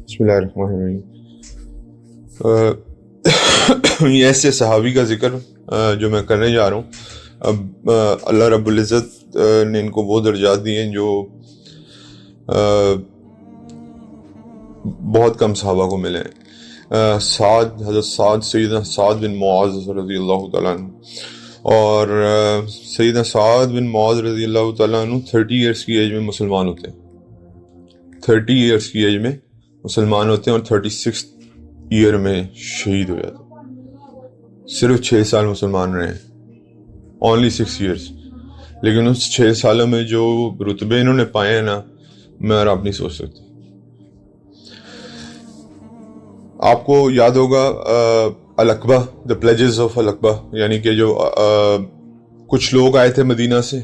بسم اللہ الرحمن الرحیم۔ یہ ایسے صحابی کا ذکر جو میں کرنے جا رہا ہوں، اب اللہ رب العزت نے ان کو وہ درجات دیے ہیں جو بہت کم صحابہ کو ملے ہیں۔ حضرت سعد، سیدنا سعد بن معاذ رضی اللہ تعالیٰ عنہ، اور سیدنا سعد بن معاذ رضی اللہ تعالیٰ عنہ 30 ایئرس کی ایج میں مسلمان ہوتے ہیں۔ 30 ایئرس کی ایج میں مسلمان ہوتے ہیں اور 36 ایئر میں شہید ہو جاتے ہیں۔ صرف 6 سال مسلمان رہے ہیں، اونلی 6 ایئرس، لیکن اس 6 سالوں میں جو رتبے انہوں نے پائے ہیں نا، میں اور آپ نہیں سوچ سکتے۔ آپ کو یاد ہوگا العقبہ، دا پلیجز آف العقبہ، یعنی کہ جو کچھ لوگ آئے تھے مدینہ سے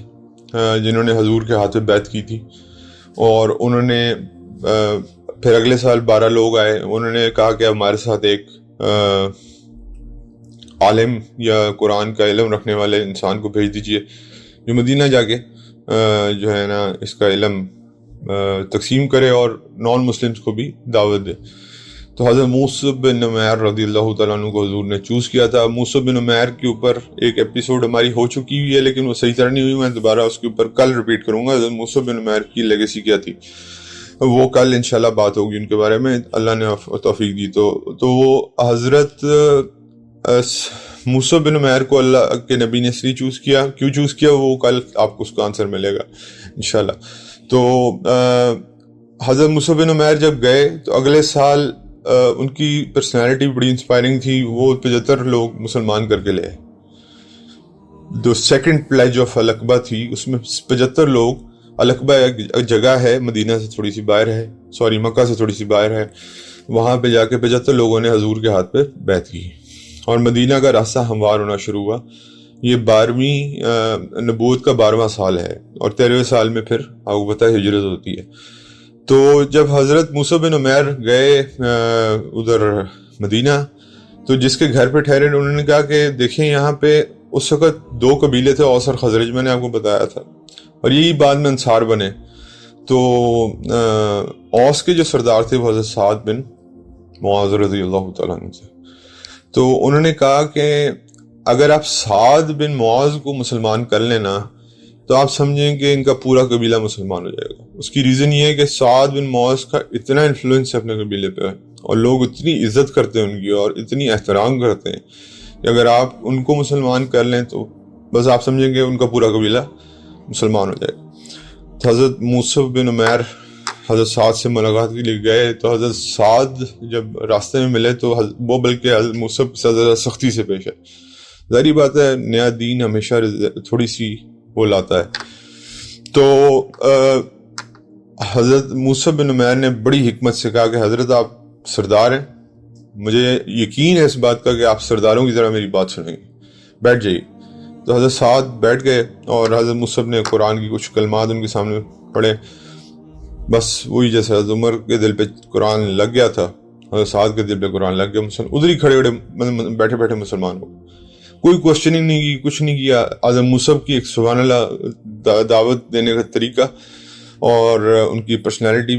جنہوں نے حضور کے ہاتھ میں بیعت کی تھی، اور انہوں نے پھر اگلے سال 12 لوگ آئے، انہوں نے کہا کہ ہمارے ساتھ ایک عالم یا قرآن کا علم رکھنے والے انسان کو بھیج دیجئے جو مدینہ جا کے جو ہے نا اس کا علم تقسیم کرے اور نان مسلمز کو بھی دعوت دے۔ تو حضرت موسیٰ بن عمیر رضی اللہ تعالیٰ عنہ کو حضور نے چوز کیا تھا۔ موسیٰ بن عمیر کے اوپر ایک ایپیسوڈ ہماری ہو چکی ہوئی ہے، لیکن وہ صحیح طرح نہیں ہوئی، میں دوبارہ اس کے اوپر کل ریپیٹ کروں گا۔ حضرت موسیٰ بن عمیر کی لیگیسی کیا تھی، وہ کل انشاءاللہ بات ہوگی ان کے بارے میں، اللہ نے توفیق دی۔ تو وہ حضرت موسیٰ بن عمیر کو اللہ کے نبی نے اس لیے چوز کیا، کیوں چوز کیا، وہ کل آپ کو اس کا آنسر ملے گا انشاءاللہ۔ تو حضرت موسیٰ بن عمیر جب گئے تو اگلے سال ان کی پرسنالٹی بڑی انسپائرنگ تھی، وہ 75 لوگ مسلمان کر کے لے آئے۔ جو سیکنڈ پلیج آف العقبہ تھی اس میں 75 لوگ، العقبہ ایک جگہ ہے مدینہ سے تھوڑی سی باہر ہے، مکہ سے تھوڑی سی باہر ہے، وہاں پہ جا کے 75 لوگوں نے حضور کے ہاتھ پہ بیعت کی، اور مدینہ کا راستہ ہموار ہونا شروع ہوا۔ یہ 12ویں نبوت کا 12واں سال ہے، اور 13ویں سال میں پھر آپ کو پتہ ہے ہجرت ہوتی ہے۔ تو جب حضرت موسیٰ بن عمیر گئے ادھر مدینہ، تو جس کے گھر پہ ٹھہرے انہوں نے کہا کہ دیکھیں یہاں پہ اس وقت 2 قبیلے تھے، اوس اور خزرج، میں نے آپ کو بتایا تھا، اور یہی بعد میں انصار بنے۔ تو اوس کے جو سردار تھے وہ حضرت سعد بن معاذ رضی اللہ تعالیٰ عنہ سے، تو انہوں نے کہا کہ اگر آپ سعد بن معاذ کو مسلمان کر لینا تو آپ سمجھیں کہ ان کا پورا قبیلہ مسلمان ہو جائے گا۔ اس کی ریزن یہ ہے کہ سعد بن معاذ کا اتنا انفلوئنس ہے اپنے قبیلے پہ، اور لوگ اتنی عزت کرتے ہیں ان کی اور اتنی احترام کرتے ہیں کہ اگر آپ ان کو مسلمان کر لیں تو بس آپ سمجھیں کہ ان کا پورا قبیلہ مسلمان ہو جائے گا۔ تو حضرت موسیٰ بن عمیر حضرت سعد سے ملاقات کے لیے گئے، تو حضرت سعد جب راستے میں ملے تو وہ بلکہ حضرت موسیٰ سے زیادہ سختی سے پیش ہے۔ ظاہری بات ہے نیا دین ہمیشہ تھوڑی سی وہ لاتا ہے۔ تو حضرت موسیٰ بن عمیر نے بڑی حکمت سے کہا کہ حضرت آپ سردار ہیں، مجھے یقین ہے اس بات کا کہ آپ سرداروں کی طرح میری بات سنیں گے، بیٹھ جائیے۔ تو حضرت سعد بیٹھ گئے، اور حضرت موسیٰ نے قرآن کی کچھ کلمات ان کے سامنے پڑھے، بس وہی جیسے حضرت عمر کے دل پہ قرآن لگ گیا تھا، حضرت سعد کے دل پہ قرآن لگ گیا، ادھر ہی کھڑے بیٹھے بیٹھے مسلمان ہو، کوئی کوشچننگ نہیں کی، کچھ نہیں کیا۔ حضرت موسیٰ کی ایک سبحان اللہ دعوت دینے کا طریقہ اور ان کی پرسنالٹی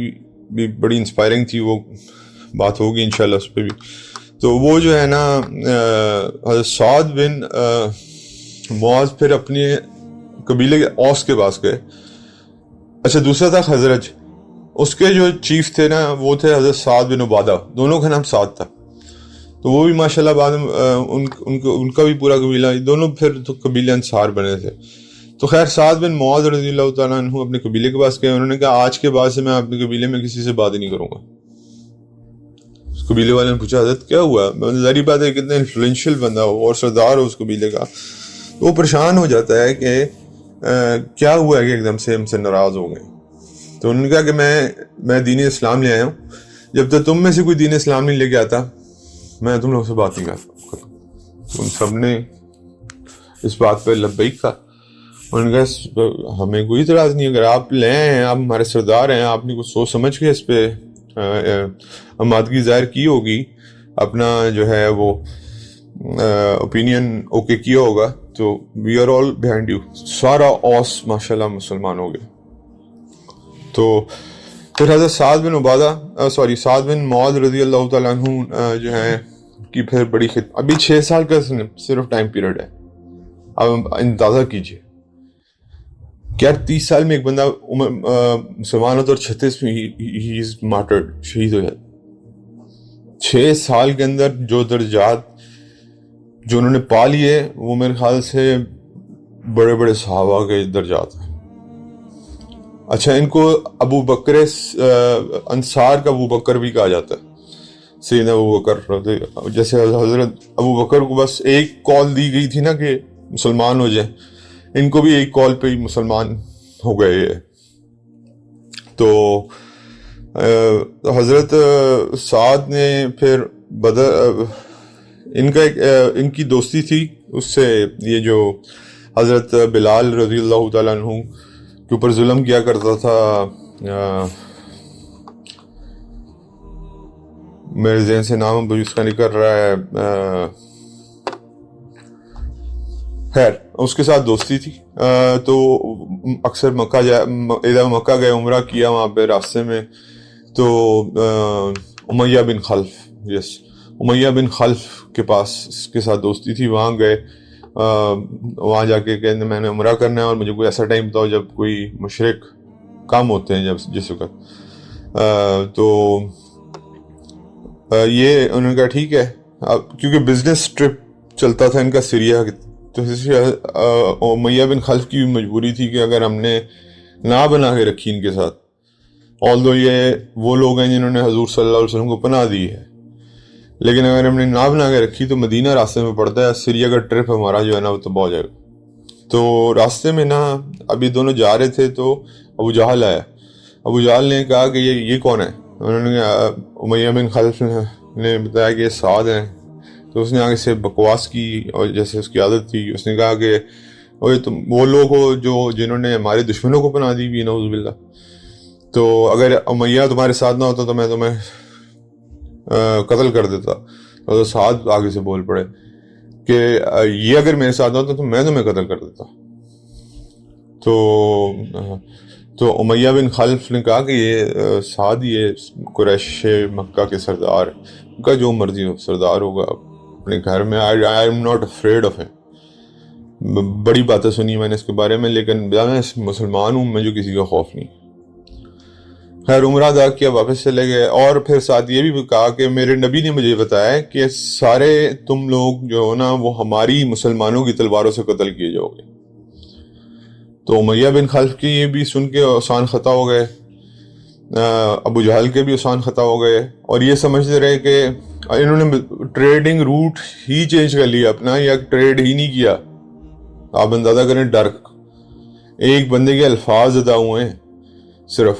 بھی بڑی انسپائرنگ تھی، وہ بات ہوگی انشاءاللہ اس پہ بھی۔ تو وہ جو ہے نا حضرت سعد بن معاذ پھر اپنے قبیلے کے اوس کے پاس گئے۔ اچھا، دوسرا تھا خزرج، اس کے جو چیف تھے نا وہ تھے حضرت سعد بن عبادہ، دونوں کا نام سعد تھا، تو وہ بھی ماشاءاللہ بعد میں ان کا بھی پورا قبیلہ، دونوں پھر تو قبیلے انصار بنے تھے۔ تو خیر سعد بن معاذ رضی اللہ تعالیٰ عنہ اپنے قبیلے کے پاس گئے، انہوں نے کہا آج کے بعد سے میں اپنے قبیلے میں کسی سے بات ہی نہیں کروں گا۔ اس قبیلے والے نے پوچھا حضرت کیا ہوا؟ ظاہری بات ہے کتنا انفلوئنشل بندہ ہو اور سردار ہو اس قبیلے کا، وہ پریشان ہو جاتا ہے کہ کیا ہوا ہے کہ ایک دم سے ہم سے ناراض ہو گئے۔ تو انہوں نے کہا کہ میں دین اسلام لے آیا ہوں، جب تک تم میں سے کوئی دین اسلام نہیں لے کے آتا میں تم لوگوں سے بات نہیں کرتا۔ ان سب نے اس بات پہ لبیک کہا، انہوں نے کہا ہمیں کوئی اعتراض نہیں، اگر آپ لے ہیں، آپ ہمارے سردار ہیں، آپ نے کچھ سوچ سمجھ کے اس پہ آمادگی ظاہر کی ہوگی، اپنا جو ہے وہ اوپینین اوکے کیا ہوگا، تو we are all behind you. سارا اوس ماشاءاللہ مسلمان ہو گئے۔ تو پھر حضرت سعد بن معاذ رضی اللہ تعالیٰ عنہ جو ہیں کہ پھر بڑی ابھی 6 سال کا صرف ٹائم پیریڈ ہے. اب اندازہ کیجئے کہ 30 سال میں ایک بندہ مسلمان ہوتا اور 36 میں ہی از مارٹرڈ، شہید ہو جاتا. 6 سال کے اندر جو درجات جو انہوں نے پا لیے وہ میرے خیال سے بڑے بڑے صحابہ کے درجات ہیں. اچھا، ان کو ابو بکر انصار کا ابو بکر بھی کہا جاتا ہے. سیدنا ابو بکر، جیسے حضرت ابو بکر کو بس ایک کال دی گئی تھی نا کہ مسلمان ہو جائیں، ان کو بھی ایک کال پہ ہی مسلمان ہو گئے. تو حضرت سعد نے پھر بدر ان کی دوستی تھی اس سے، یہ جو حضرت بلال رضی اللہ تعالیٰ عنہ کے اوپر ظلم کیا کرتا تھا، میرے ذہن سے نام اس کا نکل رہا ہے، خیر اس کے ساتھ دوستی تھی. تو اکثر مکہ گئے، عمرہ کیا وہاں پہ راستے میں. تو امیہ بن خلف کے پاس اس کے ساتھ دوستی تھی، وہاں گئے. وہاں جا کے کہتے میں نے عمرہ کرنا ہے اور مجھے کوئی ایسا ٹائم بتاؤ جب کوئی مشرک کم ہوتے ہیں جس وقت. تو یہ انہوں نے کہا ٹھیک ہے. اب کیونکہ بزنس ٹرپ چلتا تھا ان کا سیریا، تو امیہ بن خلف کی بھی مجبوری تھی کہ اگر ہم نے نہ بنا کے رکھی ان کے ساتھ، آلدو یہ وہ لوگ ہیں جنہوں نے حضور صلی اللہ علیہ وسلم کو پناہ دی ہے، لیکن اگر ہم نے نہ بنا کے رکھی تو مدینہ راستے میں پڑتا ہے، سیریا کا ٹرپ ہمارا جو ہے نا وہ تباہ ہو جائے گا. تو راستے میں نا ابھی دونوں جا رہے تھے تو ابو جہل آیا. ابو جہل نے کہا کہ یہ کون ہے؟ انہوں نے امیہ بن خلف نے بتایا کہ یہ سعد ہیں. تو اس نے آگے سے بکواس کی اور جیسے اس کی عادت تھی اس نے کہا کہ تم وہ لوگ ہو جنہوں نے ہمارے دشمنوں کو پناہ دی بھی، نعوذ باللہ. تو اگر امیہ تمہارے ساتھ نہ ہوتا تو میں تمہیں قتل کر دیتا. تو سعد آگے سے بول پڑے کہ یہ اگر میرے ساتھ نہ ہوتا تو میں تمہیں قتل کر دیتا. تو امیہ بن خلف نے کہا کہ یہ سعد یہ قریش مکہ کے سردار، ان کا جو مرضی ہو سردار ہوگا اپنے گھر میں. I am not afraid of him. بڑی باتیں سنی میں نے اس کے بارے میں، لیکن میں مسلمان ہوں، مجھے کسی کا خوف نہیں. خیر عمرہ ادا کیا، واپس چلے گئے. اور پھر ساتھ یہ بھی کہا کہ میرے نبی نے مجھے بتایا کہ سارے تم لوگ جو ہو نا وہ ہماری مسلمانوں کی تلواروں سے قتل کیے جاؤ گے. تو امیہ بن خلف کی یہ بھی سن کے آسان خطا ہو گئے، ابو جہل کے بھی آسان خطا ہو گئے، اور یہ سمجھتے رہے کہ انہوں نے ٹریڈنگ روٹ ہی چینج کر لیا اپنا، یا ٹریڈ ہی نہیں کیا. آپ اندازہ کریں ڈر، ایک بندے کے الفاظ ادا ہوئے ہیں صرف،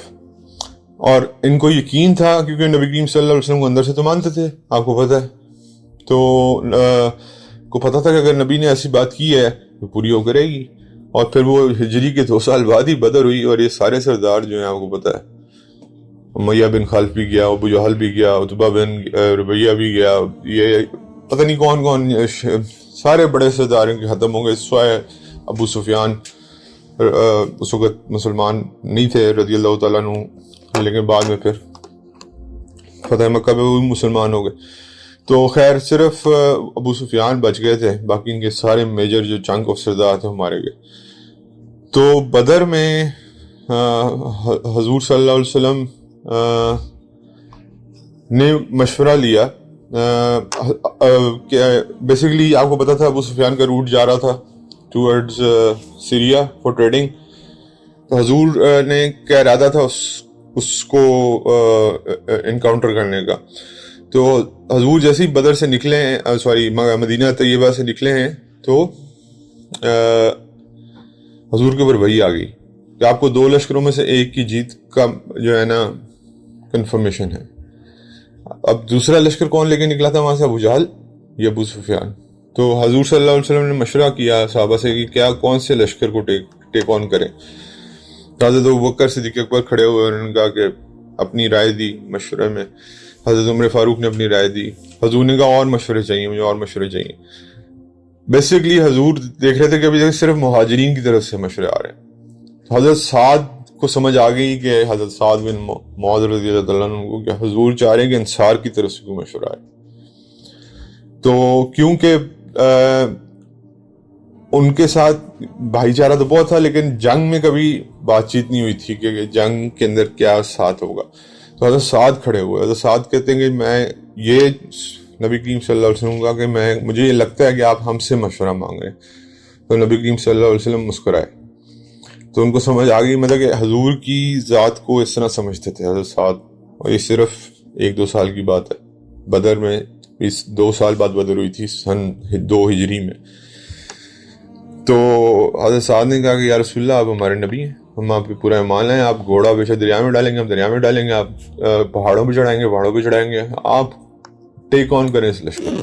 اور ان کو یقین تھا کیونکہ نبی کریم صلی اللہ علیہ وسلم کو اندر سے تو مانتے تھے، آپ کو پتہ ہے. تو کو پتہ تھا کہ اگر نبی نے ایسی بات کی ہے تو پوری ہو کرے گی. اور پھر وہ ہجری کے 2 سال بعد ہی بدر ہوئی، اور یہ سارے سردار جو ہیں آپ کو پتہ ہے، امیہ بن خلف بھی گیا، ابو جہل بھی گیا، عتبہ بن ربیعہ بھی گیا، یہ پتہ نہیں کون کون سارے بڑے سردار کے ختم ہو گئے. سوائے ابو سفیان اس وقت مسلمان نہیں تھے رضی اللہ تعالیٰ عنہ، لیکن بعد میں پھر فتح مکہ پہ وہ بھی مسلمان ہو گئے. تو خیر صرف ابو سفیان بچ گئے تھے، باقی ان کے سارے میجر جو چنک آف سردار تھے وہ مارے گئے. تو بدر میں حضور صلی اللہ علیہ وسلم نے مشورہ لیا کہ بیسیکلی آپ کو پتا تھا ابو سفیان کا روٹ جا رہا تھا ٹورڈز سیریا فار ٹریڈنگ. تو حضور نے کیا ارادہ تھا اس کو انکاؤنٹر کرنے کا. تو حضور جیسے ہی بدر سے نکلے ہیں، مدینہ طیبہ سے نکلے ہیں، تو حضور کے اوپر وحی آ گئی کہ آپ کو 2 لشکروں میں سے ایک کی جیت کا جو ہے نا کنفرمیشن ہے. اب دوسرا لشکر کون لے کے نکلا تھا وہاں سے، ابو جہل یا ابو سفیان. تو حضور صلی اللہ علیہ وسلم نے مشورہ کیا صحابہ سے کہ کیا کون سے لشکر کو ٹیک آن کریں. حضرت ابوبکر صدیق اکبر کھڑے ہوئے، انہوں نے کہا کہ اپنی رائے دی مشورے میں. حضرت عمر فاروق نے اپنی رائے دی. حضور نے کہا اور مشورے چاہیے، مجھے اور مشورے چاہیے. بیسیکلی حضور دیکھ رہے تھے کہ ابھی صرف مہاجرین کی طرف سے مشورے آ رہے ہیں. حضرت سعد کو سمجھ آ گئی کہ حضرت سعد بن معاذ رضی اللہ عنہ کو کہ حضور چاہ رہے ہیں کہ انصار کی طرف سے کوئی مشورہ آئے. تو کیونکہ ان کے ساتھ بھائی چارہ تو بہت تھا، لیکن جنگ میں کبھی بات چیت نہیں ہوئی تھی کہ جنگ کے اندر کیا ساتھ ہوگا. تو حضرت سعد کھڑے ہوئے. حضرت سعد کہتے ہیں کہ میں یہ نبی کریم صلی اللہ علیہ وسلم کا کہ مجھے یہ لگتا ہے کہ آپ ہم سے مشورہ مانگ رہے ہیں. تو نبی کریم صلی اللہ علیہ وسلم مسکرائے. تو ان کو سمجھ آ گئی، مطلب کہ حضور کی ذات کو اس طرح سمجھتے تھے حضرت سعد. اور یہ صرف 1-2 سال کی بات ہے. بدر میں 2 سال بعد بدر ہوئی تھی، سن 2 ہجری میں. تو حضرت سعد نے کہا کہ یا رسول اللہ آپ ہمارے نبی ہیں، ہم آپ پہ پورا ایمان لائیں. آپ گھوڑا بے شک دریا میں ڈالیں گے، ہم دریا میں ڈالیں گے. آپ پہاڑوں پہ چڑھائیں گے، پہاڑوں پہ چڑھائیں گے. آپ ٹیک آن کریں اس لشکر،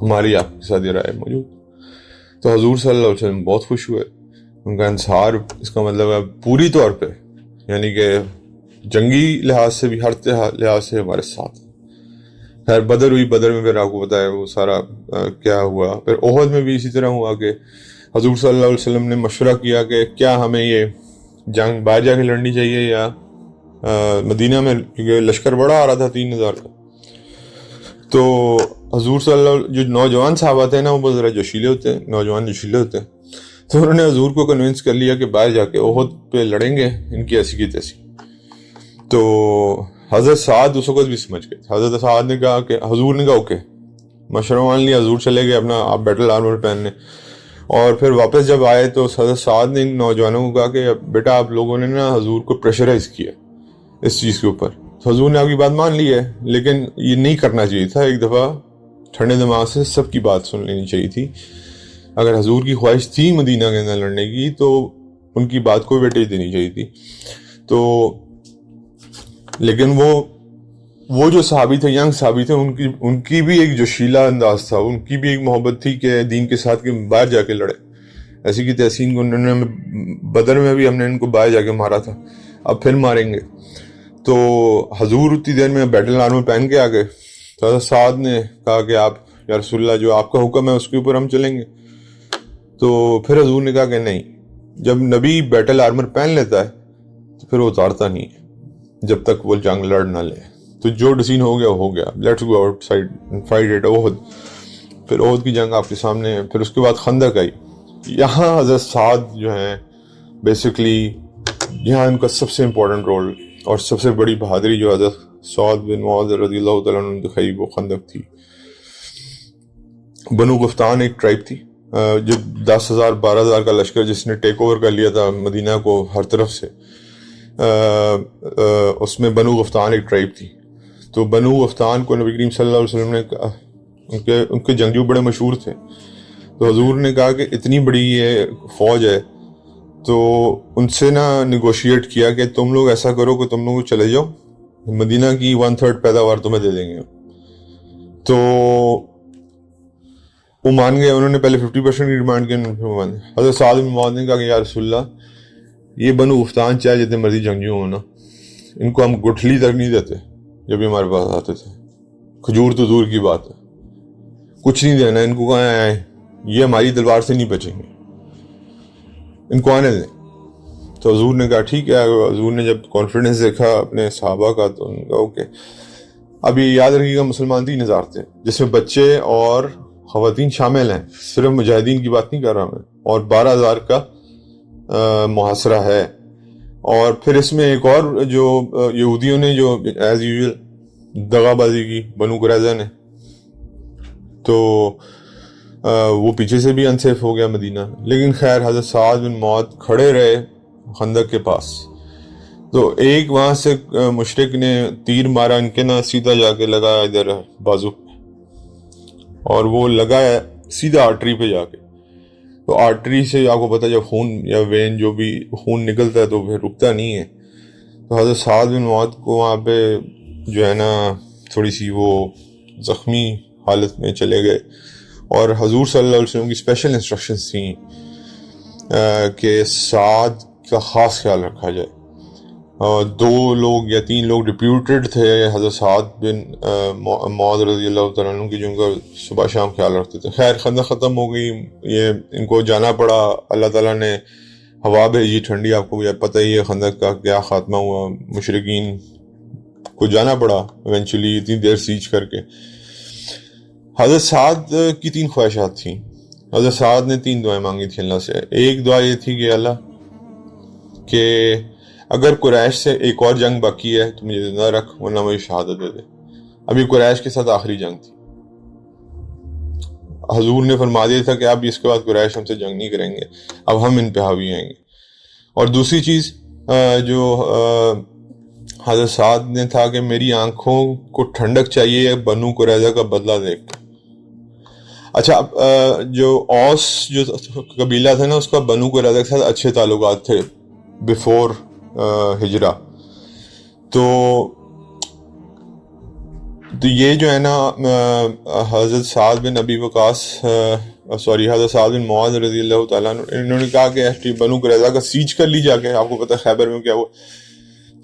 ہماری آپ کے ساتھ یہ رائے موجود. تو حضور صلی اللہ علیہ وسلم بہت خوش ہوئے. ان کا انصار اس کا مطلب ہے پوری طور پہ، یعنی کہ جنگی لحاظ سے بھی، ہر لحاظ سے ہمارے ساتھ. خیر بدر ہوئی. بدر میں پھر آپ کو پتا ہے وہ سارا کیا ہوا. پھر احد میں بھی اسی طرح ہوا کہ حضور صلی اللہ علیہ وسلم نے مشورہ کیا کہ کیا ہمیں یہ جنگ باہر جا کے لڑنی چاہیے یا مدینہ میں، کیونکہ لشکر بڑا آ رہا تھا 3000 کا. تو حضور صلی اللہ علیہ، جو نوجوان صحابہ تھے نا وہ بہت ذرا جوشیلے ہوتے ہیں، نوجوان جوشیلے ہوتے ہیں. تو انہوں نے حضور کو کنونس کر لیا کہ باہر جا کے احد پہ لڑیں گے ان کی ایسی کی تیسی. تو حضرت سعد اس وقت بھی سمجھ گئے. حضرت سعد نے کہا کہ حضور نے کہا اوکے، مشورہ مان لیا. حضور چلے گئے اپنا آپ بیٹل آرمر پہننے. اور پھر واپس جب آئے تو حضرت سعد نے ان نوجوانوں کو کہا کہ بیٹا آپ لوگوں نے نا حضور کو پریشرائز کیا اس چیز کے اوپر. تو حضور نے آپ کی بات مان لی ہے، لیکن یہ نہیں کرنا چاہیے تھا. ایک دفعہ ٹھنڈے دماغ سے سب کی بات سن لینی چاہیے تھی. اگر حضور کی خواہش تھی مدینہ کے اندر لڑنے کی تو ان کی بات کو ویٹیج دینی چاہیے تھی. تو لیکن وہ جو صحابی تھے، ینگ صحابی تھے، ان کی بھی ایک جوشیلا انداز تھا. ان کی بھی ایک محبت تھی کہ دین کے ساتھ کہ باہر جا کے لڑے. ایسی کی تحسین کو انہوں نے بدر میں بھی ہم نے ان کو باہر جا کے مارا تھا، اب پھر ماریں گے. تو حضور اتنی دیر میں بیٹل آرمر پہن کے آ گئے. تو حضرت سعد نے کہا کہ آپ یا رسول اللہ جو آپ کا حکم ہے اس کے اوپر ہم چلیں گے. تو پھر حضور نے کہا کہ نہیں، جب نبی بیٹل آرمر پہن لیتا ہے تو پھر وہ اتارتا نہیں ہے جب تک وہ جنگ لڑ نہ لے. تو جو ڈسین ہو گیا ہو گیا، let's go outside fight at Ahad. پھر احد کی جنگ آپ کے سامنے ہے. پھر اس کے بعد خندق آئی. یہاں حضرت سعد جو ہیں بیسکلی یہاں ان کا سب سے امپورٹنٹ رول اور سب سے بڑی بہادری جو حضرت سعد بن معاذ رضی اللہ تعالیٰ عنہ نے دکھائی وہ خندق تھی. بنو غفتان ایک ٹرائب تھی جو 10,000-12,000 کا لشکر جس نے ٹیک اوور کر لیا تھا مدینہ کو ہر طرف سے. اس میں بنو غفتان ایک ٹرائب تھی. تو بنو غفتان کو نبی کریم صلی اللہ علیہ وسلم نے کہا، ان کے جنگجو بڑے مشہور تھے. تو حضور نے کہا کہ اتنی بڑی یہ فوج ہے تو ان سے نہ نیگوشیٹ کیا کہ تم لوگ ایسا کرو کہ تم لوگ چلے جاؤ، مدینہ کی 1/3 پیداوار تمہیں دے دیں گے. تو وہ مان گئے. انہوں نے پہلے 50% کی ڈیمانڈ کی. حضرت سعد بن معاذ نے کہا کہ یا رسول اللہ یہ بنو غفتان چاہے جتنے مرضی جنگجو ہوں نا، ان کو ہم گٹھلی تک نہیں دیتے. جب یہ ہمارے پاس آتے تھے کھجور تو دور کی بات ہے، کچھ نہیں دینا ان کو. کہاں آئے یہ ہماری تلوار سے نہیں بچیں گے، ان کو آنے دیں. تو حضور نے کہا ٹھیک ہے. حضور نے جب کانفیڈنس دیکھا اپنے صحابہ کا تو انہوں نے کہا اوکے. اب یہ یاد رکھیے گا مسلمان 3,000 تھے جس میں بچے اور خواتین شامل ہیں، صرف مجاہدین کی بات نہیں کر رہا میں. اور 12,000 کا محاصرہ ہے. اور پھر اس میں ایک اور جو یہودیوں نے جو ایز یوزول دغا بازی کی بنو قریظہ نے، تو وہ پیچھے سے بھی انسیف ہو گیا مدینہ. لیکن خیر حضرت سعد بن معاذ کھڑے رہے خندق کے پاس. تو ایک وہاں سے مشرک نے تیر مارا ان کے نا، سیدھا جا کے لگا ادھر بازو، اور وہ لگا ہے سیدھا آرٹری پہ جا کے. تو آرٹری سے آپ کو پتہ جب خون یا وین جو بھی خون نکلتا ہے تو پھر رکتا نہیں ہے. تو حضرت سعد بن معاذ کو وہاں پہ جو ہے نا تھوڑی سی وہ زخمی حالت میں چلے گئے. اور حضور صلی اللہ علیہ وسلم کی اسپیشل انسٹرکشنز تھیں کہ سعد کا خاص خیال رکھا جائے. 2 لوگ یا 3 لوگ ڈپیوٹڈ تھے حضرت سعد بن معاذ رضی اللہ تعالیٰ عنہ کی، جو ان کا صبح شام خیال رکھتے تھے. خیر خندق ختم ہو گئی، یہ ان کو جانا پڑا. اللہ تعالیٰ نے ہوا بھیجی ٹھنڈی. آپ کو پتہ ہی ہے خندق کا کیا خاتمہ ہوا, مشرکین کو جانا پڑا ایونچولی اتنی دیر سیج کر کے. حضرت سعد کی 3 خواہشات تھیں. حضرت سعد نے 3 دعائیں مانگی تھی اللہ سے. ایک دعا یہ تھی کہ اللہ کہ اگر قریش سے ایک اور جنگ باقی ہے تو مجھے زندہ رکھ, ورنہ مجھے شہادت دے دے. ابھی قریش کے ساتھ آخری جنگ تھی. حضور نے فرما دیا تھا کہ اب اس کے بعد قریش ہم سے جنگ نہیں کریں گے, اب ہم ان پہ حاوی آئیں گے. اور دوسری چیز جو حضرت سعد نے تھا کہ میری آنکھوں کو ٹھنڈک چاہیے بنو قریظہ کا بدلہ دیکھ کے. اچھا, جو اوس جو قبیلہ تھا نا, اس کا بنو قریظہ کے ساتھ اچھے تعلقات تھے بیفور ہجرہ. تو یہ جو ہے نا حضرت سعد بن ابی وقاص حضرت سعد بن معاذ رضی اللہ تعالیٰ انہوں نے کہا کہ بنو قریظہ کا سیج کر لی جا کے. آپ کو پتہ ہے خیبر میں کیا ہوا.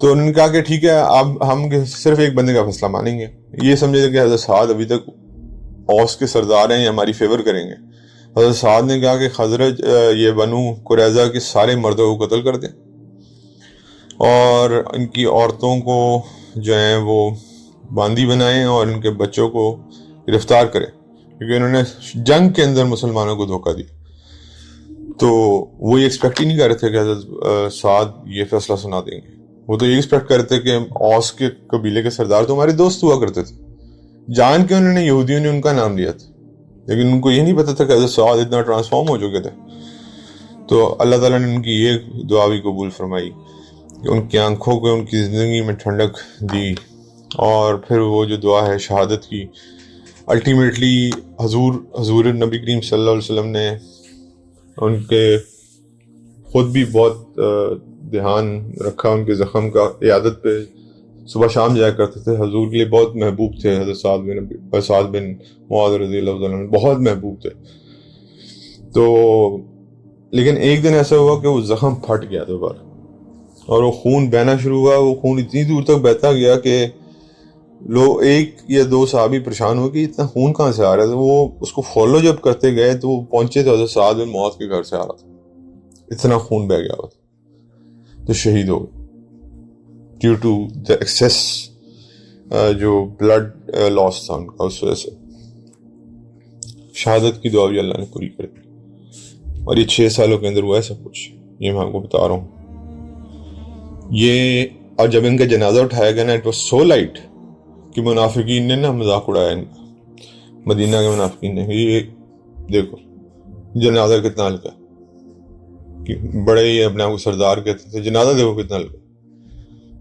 تو انہوں نے کہا کہ ٹھیک ہے اب ہم صرف ایک بندے کا فیصلہ مانیں گے. یہ سمجھے کہ حضرت سعد ابھی تک اوس کے سردار ہیں, یہ ہماری فیور کریں گے. حضرت سعد نے کہا کہ خزرج یہ بنو قریظہ کے سارے مردوں کو قتل کر دیں اور ان کی عورتوں کو جو ہیں وہ باندی بنائیں اور ان کے بچوں کو گرفتار کریں, کیونکہ انہوں نے جنگ کے اندر مسلمانوں کو دھوکہ دیا. تو وہ یہ ایکسپیکٹ ہی نہیں کر رہے تھے کہ حضرت سعد یہ فیصلہ سنا دیں گے. وہ تو یہ ایکسپیکٹ کرتے کہ اوس کے قبیلے کے سردار تو ہمارے دوست ہوا کرتے تھے. جان کے انہوں نے یہودیوں نے ان کا نام لیا تھا, لیکن ان کو یہ نہیں پتا تھا کہ حضرت سعد اتنا ٹرانسفارم ہو چکے تھے. تو اللہ تعالیٰ نے ان کی یہ دعا بھی قبول فرمائی کہ ان کی آنکھوں کو ان کی زندگی میں ٹھنڈک دی. اور پھر وہ جو دعا ہے شہادت کی, الٹیمیٹلی حضور نبی کریم صلی اللہ علیہ وسلم نے ان کے خود بھی بہت دھیان رکھا ان کے زخم کا. عیادت پہ صبح شام جایا کرتے تھے. حضور کے لیے بہت محبوب تھے حضرت سعد بن معاذ رضی اللہ عنہ, بہت محبوب تھے. تو لیکن ایک دن ایسا ہوا کہ وہ زخم پھٹ گیا دوبارہ اور وہ خون بہنا شروع ہوا. وہ خون اتنی دور تک بہتا گیا کہ ایک یا 2 صحابی پریشان ہو کہ اتنا خون کہاں سے آ رہا ہے. وہ اس کو فالو جب کرتے گئے تو وہ پہنچے تو حضرت سعد بن معاذ کے گھر سے آ رہا تھا. اتنا خون بہ گیا ہوا تھا. تو شہید ہو گئے ڈیو ٹو دا ایکسیس جو بلڈ لاس تھا ان کا. اس وجہ سے شہادت کی دعا بھی اللہ نے پوری کر دی. اور یہ 6 سالوں کے اندر ہوا ہے سب کچھ. یہ میں آپ کو بتا رہا ہوں. یہ اور جب ان کا جنازہ اٹھایا گیا نا, اٹ واز سو لائٹ کہ منافقین نے نا مذاق اڑایا ان کا. مدینہ کے منافقین نے یہ دیکھو جنازہ کتنا ہلکا, بڑے ہی اپنے آپ کو سردار کہتے تھے, جنازہ دیکھو کتنا ہلکا.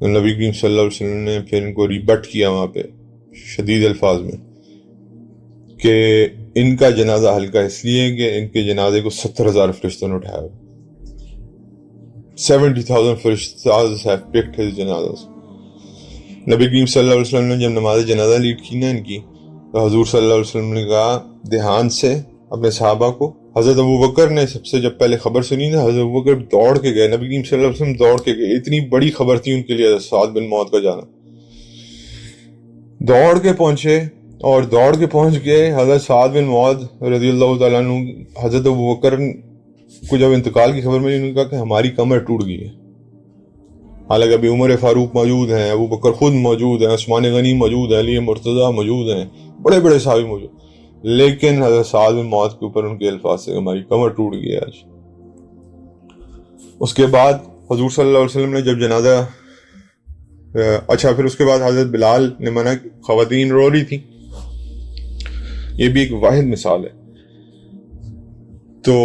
نبی کریم صلی اللہ علیہ وسلم نے پھر ان کو ریبٹ کیا وہاں پہ شدید الفاظ میں کہ ان کا جنازہ ہلکا اس لیے کہ ان کے جنازے کو 70,000 فرشتوں نے اٹھایا. 70,000 فرشتہ have picked his جنازہ. نبی کریم صلی اللہ علیہ وسلم نے جب نماز جنازہ لیڈ کی نا ان کی, تو حضور صلی اللہ علیہ وسلم نے کہا دھیان سے اپنے صحابہ کو. حضرت ابوبکر نے سب سے جب پہلے خبر سنی نا, حضرت ابوبکر دوڑ کے گئے. نبی کریم صلی اللہ علیہ وسلم دوڑ کے گئے. اتنی بڑی خبر تھی ان کے لیے حضرت سعد بن معاذ کا جانا. دوڑ کے پہنچے اور دوڑ کے پہنچ گئے حضرت سعد بن معاذ رضی اللہ تعالیٰ عنہ. حضرت ابوبکر کو جب انتقال کی خبر ملی, انہوں نے کہا کہ ہماری کمر ٹوٹ گئی ہے. حالانکہ ابھی عمر فاروق موجود ہیں, ابوبکر خود موجود ہیں, عثمان غنی موجود ہیں, علی مرتضیٰ موجود ہیں, بڑے بڑے صحابی موجود, لیکن حضرت سعد بن معاذ کے اوپر ان کے الفاظ سے ہماری کمر ٹوٹ گئی ہے آج. اس کے بعد حضور صلی اللہ علیہ وسلم نے جب جنازہ اچھا پھر اس کے بعد حضرت بلال نے منع, خواتین رو رہی تھی. یہ بھی ایک واحد مثال ہے. تو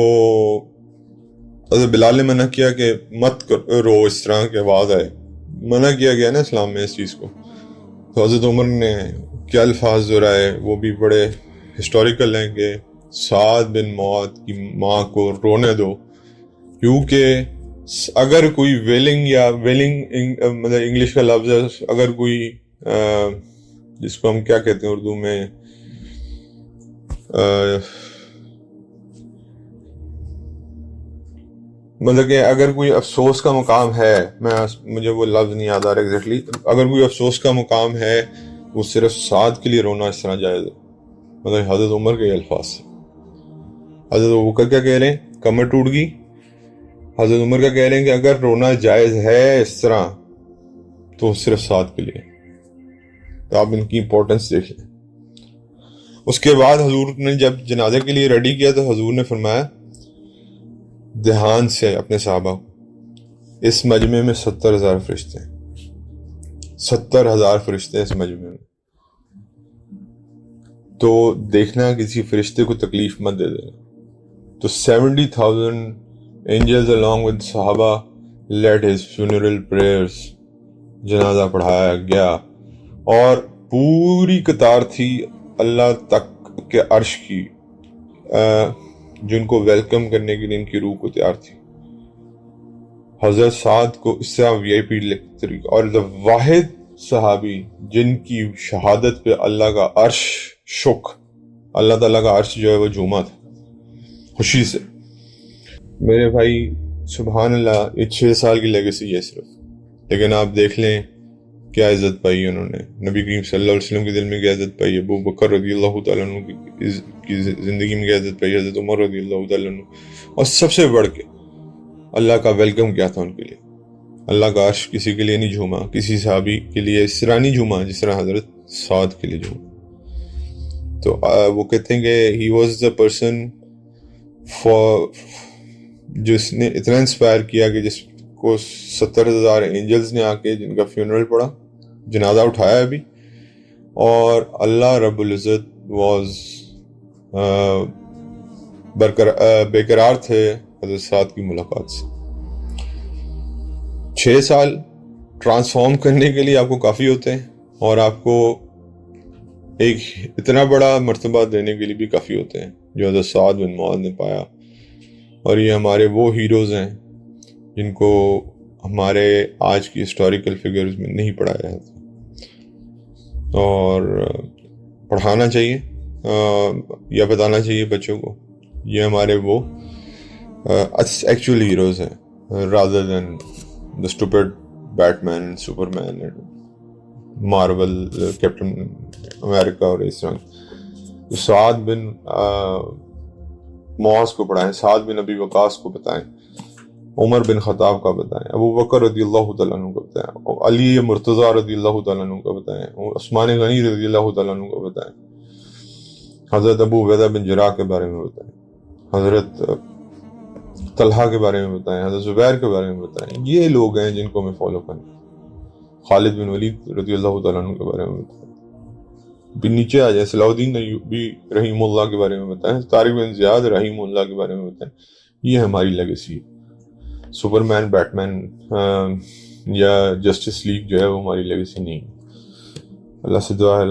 حضرت بلال نے منع کیا کہ مت رو اس طرح کی آواز آئے. منع کیا گیا نا اسلام میں اس چیز کو. تو حضرت عمر نے کیا الفاظ دہرائے وہ بھی بڑے ہسٹوریکل ہیں کہ سعد بن معاذ کی ماں کو رونے دو, کیونکہ اگر کوئی ویلنگ مطلب انگلش کا لفظ ہے, اگر کوئی جس کو ہم کیا کہتے ہیں اردو میں مطلب کہ اگر کوئی افسوس کا مقام ہے, مجھے وہ لفظ نہیں یاد آ رہا ایگزیکٹلی, اگر کوئی افسوس کا مقام ہے وہ صرف سعد کے لیے رونا اس طرح جائز ہے. مطلب حضرت عمر کے الفاظ سے. حضرت ابوبکر کیا کہہ رہے ہیں, کمر ٹوٹ گئی, حضرت عمر کا کہہ رہے ہیں کہ اگر رونا جائز ہے اس طرح تو صرف سعد کے لیے. تو آپ ان کی امپورٹنس دیکھ لیں. اس کے بعد حضور نے جب جنازے کے لیے ریڈی کیا تو حضور نے فرمایا دھیان سے اپنے صحابہ کو، اس مجمع میں 70,000 فرشتے ہیں، 70,000 فرشتے اس مجمع میں. تو دیکھنا کسی فرشتے کو تکلیف مت دے دینا. تو 70,000 angels along with صحابہ led his funeral prayers. جنازہ پڑھایا گیا اور پوری قطار تھی اللہ تک کے عرش کی، جن کو ویلکم کرنے کے لیے ان کی روح کو تیار تھی. حضرت سعد کو اس طرح وی آئی پی طریقہ، اور واحد صحابی جن کی شہادت پہ اللہ کا عرش شک، اللہ تعالیٰ کا عرش جو ہے وہ جھوما تھا خوشی سے. میرے بھائی سبحان اللہ، یہ 6 سال کی لیگیسی ہے صرف، لیکن آپ دیکھ لیں کیا عزت پائی انہوں نے. نبی کریم صلی اللہ علیہ وسلم کے دل میں کیا عزت پائی، ابو بکر رضی اللہ تعالیٰ عنہ کی زندگی میں کیا عزت پائی، حضرت عمر رضی اللہ تعالیٰ عنہ، اور سب سے بڑھ کے اللہ کا ویلکم کیا تھا ان کے لیے. اللہ کا عرش کسی کے لیے نہیں جھوما، کسی صحابی کے لیے اس طرح نہیں جھوما جس طرح حضرت سعد کے لیے جھوما. تو وہ کہتے ہیں کہ ہی واز دا پرسن جس نے اتنا انسپائر کیا کہ جس کو 70,000 اینجلز نے آ کے جن کا فیونرل پڑا، جنازہ اٹھایا ابھی، اور اللہ رب العزت واز بےقرار تھے حضرت سعد کی ملاقات سے. 6 سال ٹرانسفارم کرنے کے لیے آپ کو کافی ہوتے ہیں، اور آپ کو ایک اتنا بڑا مرتبہ دینے کے لیے بھی کافی ہوتے ہیں جو حضرت سعد بن معاذ نے پایا. اور یہ ہمارے وہ ہیروز ہیں جن کو ہمارے آج کی ہسٹوریکل فگرز میں نہیں پڑھایا جاتا، اور پڑھانا چاہیے یا بتانا چاہیے بچوں کو. یہ ہمارے وہ ایکچوئل ہیروز ہیں rather than the stupid Batman, Superman, Marvel, Captain America اور اس طرح. سعد بن معاذ کو پڑھائیں، سعد بن ابی وقاص کو بتائیں، عمر بن خطاب کا بتائیں، ابو بکر رضی اللہ تعالیٰ عنہ کا بتائیں، علی مرتضیٰ رضی اللہ تعالیٰ عنہ کا بتائیں، عثمان غنی رضی اللہ تعالیٰ عنہ کا بتائیں، حضرت ابو عبیدہ بن جراح کے بارے میں بتائیں، حضرت طلحہ کے بارے میں بتائیں، حضرت زبیر کے بارے میں بتائیں. یہ لوگ ہیں جن کو ہمیں فالو کرنا. خالد بن ولید رضی اللہ تعالیٰ عنہ کے بارے میں بتائیں. بھی نیچے آ جائیں، صلاح الدین ایوبی رحیم اللہ کے بارے میں بتائیں، طارق بن زیاد رحیم اللہ کے بارے میں بتائیں. یہ ہماری لیگیسی ہے. سپرمین، بیٹمین یا جسٹس لیگ جو ہے وہ ہماری لیگیسی نہیں ہے. اللہ سے دعا ہے.